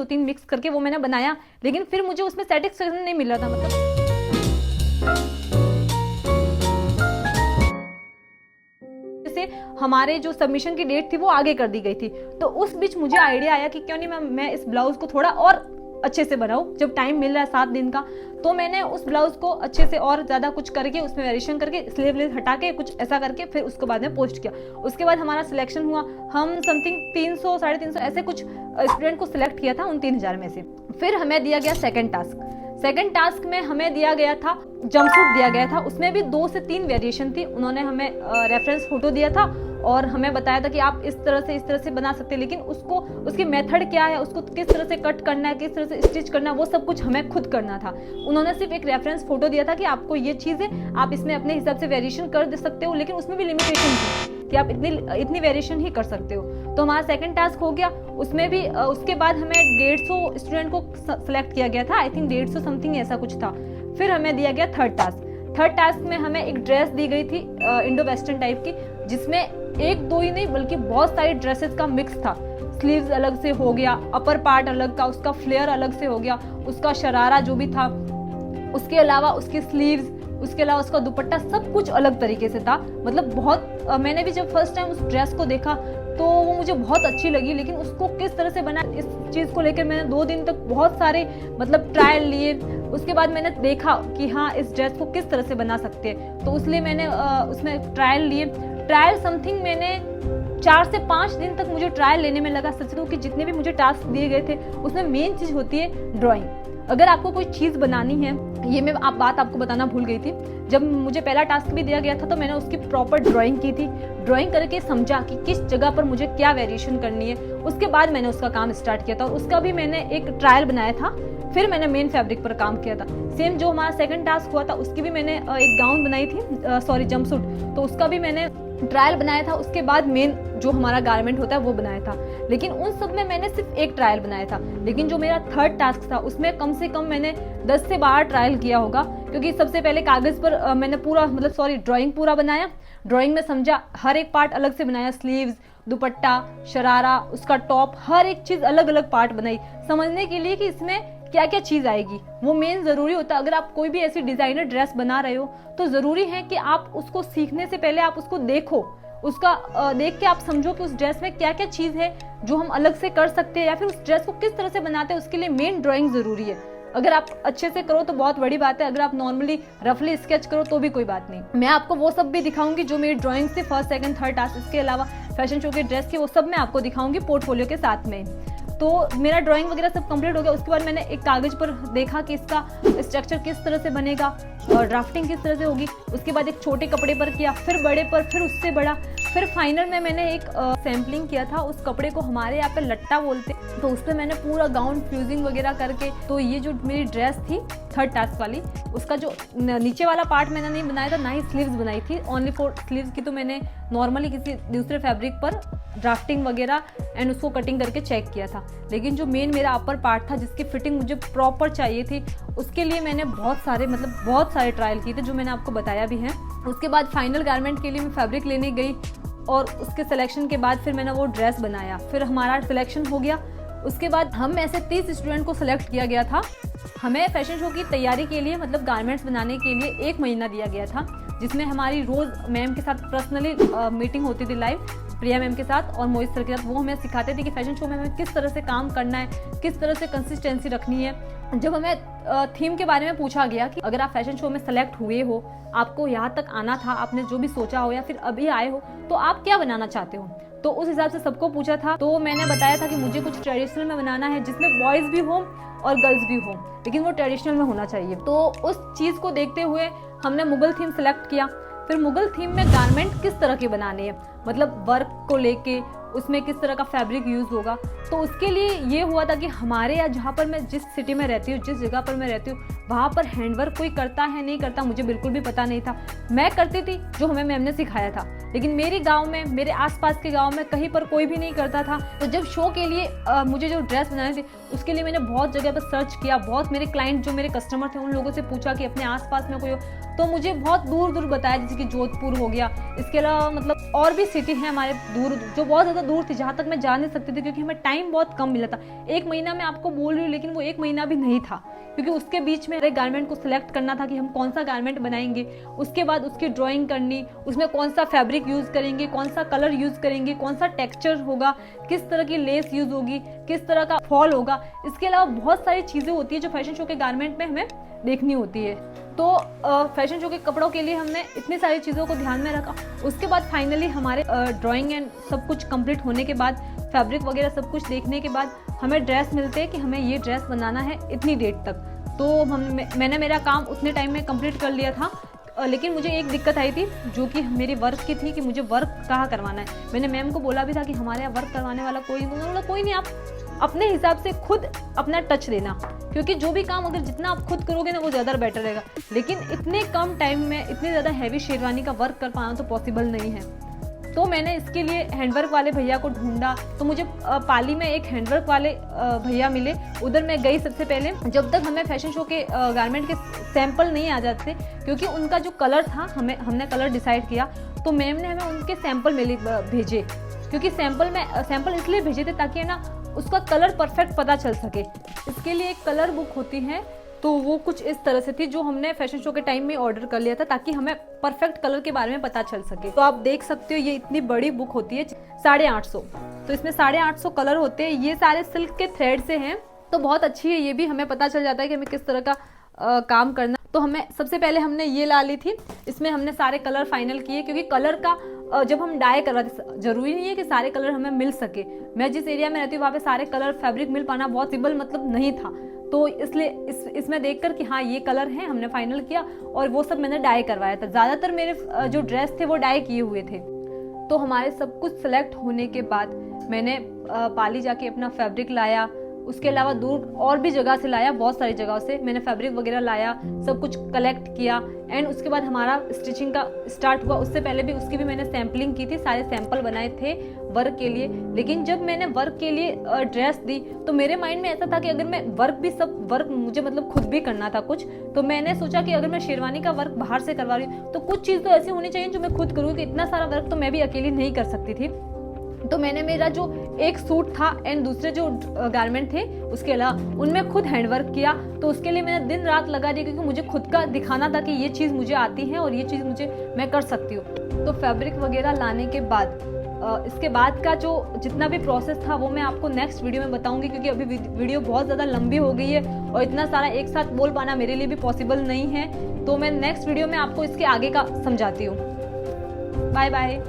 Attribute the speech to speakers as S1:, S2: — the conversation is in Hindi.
S1: 2-3 मिक्स करके वो मैंने बनाया, लेकिन फिर मुझे उसमें सेटिस्फेक्शन नहीं मिल रहा था। मतलब जैसे हमारे जो सबमिशन की डेट थी वो आगे कर दी गई थी, तो उस बीच मुझे आइडिया आया कि क्यों नहीं मैं इस ब्लाउज को थोड़ा और अच्छे से बनाऊं। जब टाइम मिल रहा है 7 दिन का, तो मैंने उस ब्लाउज को अच्छे से और ज़्यादा कुछ करके उसमें वेरिएशन करके स्लीव हटा के कुछ ऐसा करके फिर उसको बाद में पोस्ट किया। उसके बाद हमारा सिलेक्शन हुआ, हम समथिंग 300 350 ऐसे कुछ स्टूडेंट को सिलेक्ट किया था उन 3000 में से। फिर हमें दिया गया सेकंड टास्क में हमें दिया गया था जंपसूट दिया गया था। उसमें भी 2 से 3 वेरिएशन थी। उन्होंने हमें रेफरेंस फोटो दिया था और हमें बताया था कि आप इस तरह से बना सकते हैं, लेकिन उसकी मेथड क्या है, उसको किस तरह से कट करना है, किस तरह से स्टिच करना है, वो सब कुछ हमें खुद करना था। उन्होंने सिर्फ एक रेफरेंस फोटो दिया था कि आपको ये चीज़ है, आप इसमें अपने हिसाब से वेरिएशन कर दे सकते हो, लेकिन उसमें भी लिमिटेशन थी कि आप इतनी वेरिएशन ही कर सकते हो। तो हमारा सेकंड टास्क हो गया। उसमें भी उसके बाद हमें 150 स्टूडेंट को सेलेक्ट किया गया था, आई थिंक 150 समथिंग ऐसा कुछ था। फिर हमें दिया गया थर्ड टास्क में हमें एक ड्रेस दी गई थी इंडो वेस्टर्न टाइप की, जिसमें 1-2 ही नहीं बल्कि बहुत सारी ड्रेसेस का मिक्स था। स्लीव्स अलग से हो गया, अपर पार्ट अलग का, उसका फ्लेयर अलग से हो गया, उसका शरारा जो भी था, उसके अलावा उसकी स्लीव्स, उसके अलावा उसका दुपट्टा, सब कुछ अलग तरीके से था। मतलब बहुत मैंने भी जब फर्स्ट टाइम उस ड्रेस को देखा तो वो मुझे बहुत अच्छी लगी, लेकिन उसको किस तरह से बना, इस चीज़ को लेकर मैंने 2 दिन तक बहुत सारे मतलब ट्रायल लिए। उसके बाद मैंने देखा कि हाँ इस ड्रेस को किस तरह से बना सकते हैं, तो इसलिए मैंने उसमें ट्रायल लिए। ट्रायल समथिंग मैंने 4 से 5 दिन तक मुझे ट्रायल लेने में लगा। सच कहूं कि जितने भी मुझे टास्क दिए गए थे उसमें मेन चीज़ होती है ड्राइंग। अगर आपको कोई चीज़ बनानी है, ये मैं बात आपको बताना भूल गई थी, जब मुझे पहला टास्क भी दिया गया था तो मैंने उसकी प्रॉपर ड्राइंग की थी। ड्राइंग करके समझा कि किस जगह पर मुझे क्या वेरिएशन करनी है, उसके बाद मैंने उसका काम स्टार्ट किया था। और उसका भी मैंने एक ट्रायल बनाया था, फिर मैंने मेन फैब्रिक पर काम किया था। सेम जो हमारा सेकंड टास्क हुआ था उसकी भी मैंने एक गाउन बनाई थी, जंपसूट, तो उसका भी मैंने ट्रायल बनाया था। उसके बाद मेन जो हमारा गारमेंट होता है वो बनाया था, लेकिन उन सब में मैंने सिर्फ एक ट्रायल बनाया था। लेकिन जो मेरा थर्ड टास्क था उसमें कम से कम मैंने 10 से 12 ट्रायल किया होगा, क्योंकि सबसे पहले कागज़ पर मैंने ड्राइंग पूरा बनाया। ड्राइंग में समझा, हर एक पार्ट अलग से बनाया, स्लीव्स, दुपट्टा, शरारा, उसका टॉप, हर एक चीज़ अलग अलग पार्ट बनाई, समझने के लिए कि इसमें क्या क्या चीज़ आएगी। वो मेन ज़रूरी होता है। अगर आप कोई भी ऐसी डिज़ाइनर ड्रेस बना रहे हो तो ज़रूरी है कि आप उसको सीखने से पहले आप उसको देखो, उसका देख के आप समझो कि उस ड्रेस में क्या क्या चीज़ है जो हम अलग से कर सकते हैं, या फिर उस ड्रेस को किस तरह से बनाते हैं, उसके लिए मेन ड्राइंग ज़रूरी है। अगर आप अच्छे से करो तो बहुत बड़ी बात है, अगर आप नॉर्मली रफली स्केच करो तो भी कोई बात नहीं। मैं आपको वो सब भी दिखाऊंगी जो मेरी ड्राइंग से फर्स्ट सेकंड थर्ड टास्क, इसके अलावा फैशन शो के ड्रेस के, वो सब मैं आपको दिखाऊंगी पोर्टफोलियो के साथ में। तो मेरा ड्राइंग वगैरह सब कंप्लीट हो गया। उसके बाद मैंने एक कागज़ पर देखा कि इसका स्ट्रक्चर किस तरह से बनेगा और ड्राफ्टिंग किस तरह से होगी। उसके बाद एक छोटे कपड़े पर किया, फिर बड़े पर, फिर उससे बड़ा, फिर फाइनल में मैंने एक सैम्पलिंग किया था। उस कपड़े को हमारे यहाँ पे लट्टा बोलते, तो उस पर मैंने पूरा गाउन फ्यूजिंग वगैरह करके, तो ये जो मेरी ड्रेस थी थर्ड टास्क वाली, उसका जो नीचे वाला पार्ट मैंने नहीं बनाया था, ना ही स्लीव्स बनाई थी। ओनली फॉर स्लीव्स की तो मैंने नॉर्मली किसी दूसरे फैब्रिक पर ड्राफ्टिंग वगैरह एंड उसको कटिंग करके चेक किया था। लेकिन जो मेन मेरा अपर पार्ट था जिसकी फिटिंग मुझे प्रॉपर चाहिए थी, उसके लिए मैंने बहुत सारे ट्रायल किए थे जो मैंने आपको बताया भी है। उसके बाद फाइनल गारमेंट के लिए मैं फैब्रिक लेने गई और उसके सिलेक्शन के बाद फिर मैंने वो ड्रेस बनाया, फिर हमारा सिलेक्शन हो गया। उसके बाद हम ऐसे 30 स्टूडेंट को सिलेक्ट किया गया था। हमें फैशन शो की तैयारी के लिए मतलब गारमेंट्स बनाने के लिए 1 महीना दिया गया था, जिसमें हमारी रोज़ मैम के साथ पर्सनली मीटिंग होती थी लाइव, प्रिया मैम के साथ और मोहित सर के साथ। वो हमें सिखाते थे कि फैशन शो में हमें किस तरह से काम करना है, किस तरह से कंसिस्टेंसी रखनी है। जब हमें थीम के बारे में पूछा गया कि अगर आप फैशन शो में सेलेक्ट हुए हो, आपको यहाँ तक आना था, आपने जो भी सोचा हो या फिर अभी आए हो, तो आप क्या बनाना चाहते हो, तो उस हिसाब से सबको पूछा था। तो मैंने बताया था कि मुझे कुछ ट्रेडिशनल में बनाना है जिसमें बॉयज़ भी हो और गर्ल्स भी हो, लेकिन वो ट्रेडिशनल में होना चाहिए। तो उस चीज़ को देखते हुए हमने मुगल थीम सेलेक्ट किया। फिर मुगल थीम में गारमेंट किस तरह के बनाने हैं, मतलब वर्क को लेके उसमें किस तरह का फैब्रिक यूज़ होगा, तो उसके लिए ये हुआ था कि हमारे यहाँ जहाँ पर मैं जिस सिटी में रहती हूँ, जिस जगह पर मैं रहती हूँ, वहाँ पर हैंडवर्क कोई करता है नहीं करता मुझे बिल्कुल भी पता नहीं था। मैं करती थी जो हमें मैम ने सिखाया था, लेकिन मेरे गांव में, मेरे आसपास के गांव में कहीं पर कोई भी नहीं करता था। तो जब शो के लिए मुझे जो ड्रेस बनानी थी उसके लिए मैंने बहुत जगह पर सर्च किया, बहुत मेरे क्लाइंट जो मेरे कस्टमर थे उन लोगों से पूछा कि अपने आसपास में कोई हो, तो मुझे बहुत दूर दूर बताया, जैसे कि जोधपुर हो गया, इसके अलावा मतलब और भी सिटी हैं हमारे दूर जो बहुत ज़्यादा ज़्यादा दूर थी जहाँ तक मैं जा नहीं सकती थी, क्योंकि हमें टाइम बहुत कम मिला था। 1 महीना मैं आपको बोल रही हूँ, लेकिन वो 1 महीना भी नहीं था, क्योंकि उसके बीच में एक गारमेंट को सिलेक्ट करना था कि हम कौन सा गारमेंट बनाएंगे, उसके बाद उसकी ड्राइंग करनी, उसमें कौन सा फैब्रिक यूज़ करेंगे, कौन सा कलर यूज़ करेंगे, कौन सा टेक्सचर होगा, किस तरह की लेस यूज़ होगी, किस तरह का फॉल होगा। इसके अलावा बहुत सारी चीज़ें होती है जो फैशन शो के गारमेंट में हमें देखनी होती है। तो फैशन शो के कपड़ों के लिए हमने इतनी सारी चीज़ों को ध्यान में रखा। उसके बाद फाइनली हमारे ड्राइंग एंड सब कुछ कंप्लीट होने के बाद, फैब्रिक वगैरह सब कुछ देखने के बाद हमें ड्रेस मिलते हैं कि हमें ये ड्रेस बनाना है इतनी डेट तक। तो मैंने मेरा काम उतने टाइम में कंप्लीट कर लिया था, लेकिन मुझे एक दिक्कत आई थी जो कि मेरी वर्क की थी कि मुझे वर्क कहाँ करवाना है। मैंने मैम को बोला भी था कि हमारे यहाँ वर्क करवाने वाला कोई नहीं। उन्होंने बोला कोई नहीं, आप अपने हिसाब से खुद अपना टच देना, क्योंकि जो भी काम अगर जितना आप खुद करोगे ना वो ज़्यादा बेटर रहेगा। लेकिन इतने कम टाइम में इतने ज़्यादा हैवी शेरवानी का वर्क कर पाना तो पॉसिबल नहीं है। तो मैंने इसके लिए हैंडवर्क वाले भैया को ढूंढा, तो मुझे पाली में एक हैंडवर्क वाले भैया मिले। उधर मैं गई सबसे पहले, जब तक हमें फैशन शो के गारमेंट के सैंपल नहीं आ जाते, क्योंकि उनका जो कलर था हमने कलर डिसाइड किया, तो मैम ने हमें उनके सैंपल भेजे, क्योंकि सैंपल इसलिए भेजे थे ताकि है ना उसका कलर परफेक्ट पता चल सके। इसके लिए एक कलर बुक होती है, तो वो कुछ इस तरह से थी जो हमने फैशन शो के टाइम में ऑर्डर कर लिया था ताकि हमें परफेक्ट कलर के बारे में पता चल सके। तो आप देख सकते हो ये इतनी बड़ी बुक होती है 850, तो इसमें 850 कलर होते हैं। ये सारे सिल्क के थ्रेड से हैं, तो बहुत अच्छी है। ये भी हमें पता चल जाता है कि हमें किस तरह का काम करना। तो हमें सबसे पहले हमने ये ला ली थी, इसमें हमने सारे कलर फाइनल किए, क्योंकि कलर का जब हम डाई करवाते जरूरी नहीं है कि सारे कलर हमें मिल सके। मैं जिस एरिया में रहती हूँ वहाँ पे सारे कलर फैब्रिक मिल पाना बहुत पॉसिबल मतलब नहीं था, तो इसलिए इसमें देखकर कि हाँ ये कलर हैं हमने फाइनल किया, और वो सब मैंने डाई करवाया था। ज़्यादातर मेरे जो ड्रेस थे वो डाई किए हुए थे। तो हमारे सब कुछ सेलेक्ट होने के बाद मैंने पाली जाके अपना फैब्रिक लाया, उसके अलावा दूर और भी जगह से लाया, बहुत सारी जगहों से मैंने फैब्रिक वगैरह लाया, सब कुछ कलेक्ट किया। एंड उसके बाद हमारा स्टिचिंग का स्टार्ट हुआ। उससे पहले भी उसकी भी मैंने सैम्पलिंग की थी, सारे सैंपल बनाए थे वर्क के लिए। लेकिन जब मैंने वर्क के लिए ड्रेस दी तो मेरे माइंड में ऐसा था कि अगर मैं वर्क मुझे मतलब खुद भी करना था कुछ, तो मैंने सोचा कि अगर मैं शेरवानी का वर्क बाहर से करवा रही हूँ तो कुछ चीज़ तो ऐसी होनी चाहिए जो मैं खुद करूँ, कि इतना सारा वर्क तो मैं भी अकेली नहीं कर सकती थी। तो मैंने मेरा जो एक सूट था एंड दूसरे जो गारमेंट थे उसके अलावा उनमें खुद हैंडवर्क किया। तो उसके लिए मैंने दिन रात लगा दी, क्योंकि मुझे खुद का दिखाना था कि ये चीज़ मुझे आती है और ये चीज़ मैं कर सकती हूँ। तो फैब्रिक वगैरह लाने के बाद इसके बाद का जो जितना भी प्रोसेस था वो मैं आपको नेक्स्ट वीडियो में बताऊंगी, क्योंकि अभी वीडियो बहुत ज़्यादा लंबी हो गई है और इतना सारा एक साथ बोल पाना मेरे लिए भी पॉसिबल नहीं है। तो मैं नेक्स्ट वीडियो में आपको इसके आगे का समझाती हूँ। Bye bye.